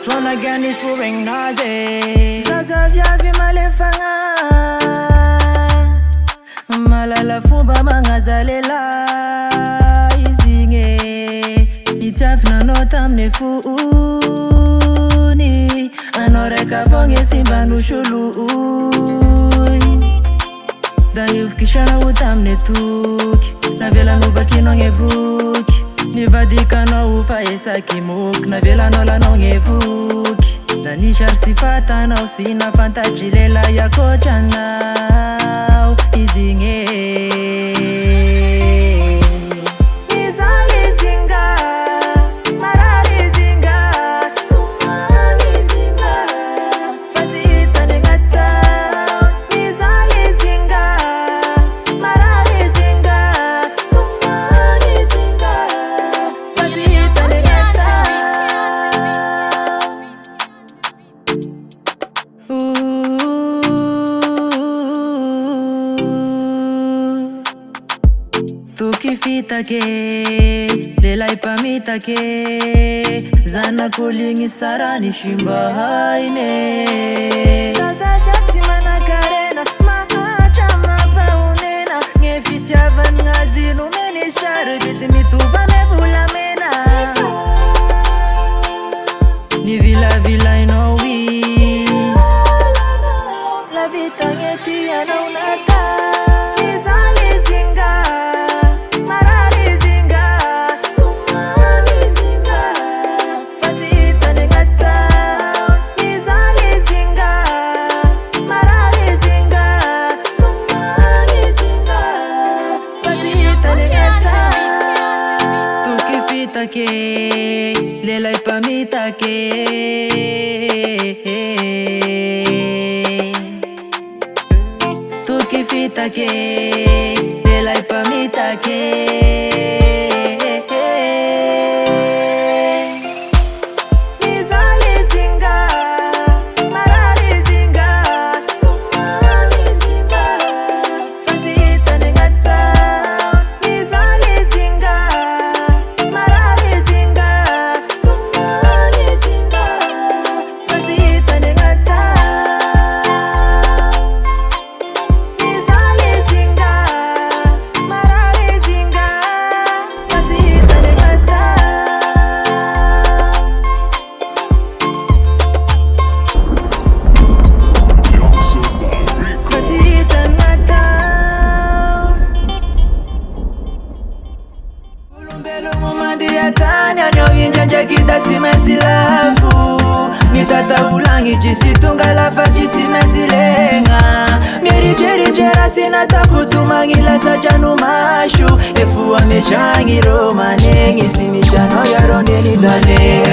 Slona gani swing naze Zaza vyavi malefanga Malala fuba mangazalela Izinge Ichafna notam nefuni Anoreka vonge simba nushulu Danif kishana utam netuki Na vela nuva kinonge buki Nivadika no ufa esa kimuk Na vela nola nonge vuki Na nishar sifata na usina fantajilela ya kochanau Izinge Tukifita ke, lela ipamita ke Zana kulingi sarani shimba haine Zaza japsi mana karena, mahacha mapa unena Ngefitia van ngazinu meni shari biti mituva mevula mena Ni vila vila ino wis La vita ngeti ana unata Ke lela ipamita ke Tukifita ke lela ipamita ke Tanya nyovinja jakita simesi lafu Mitata ulangi jisitunga lafa jisimesi lenga Mieri cheri chera sinata kutumangila sajanu mashu Efu wa meshangi roma nengi simishano ya ronde ni dane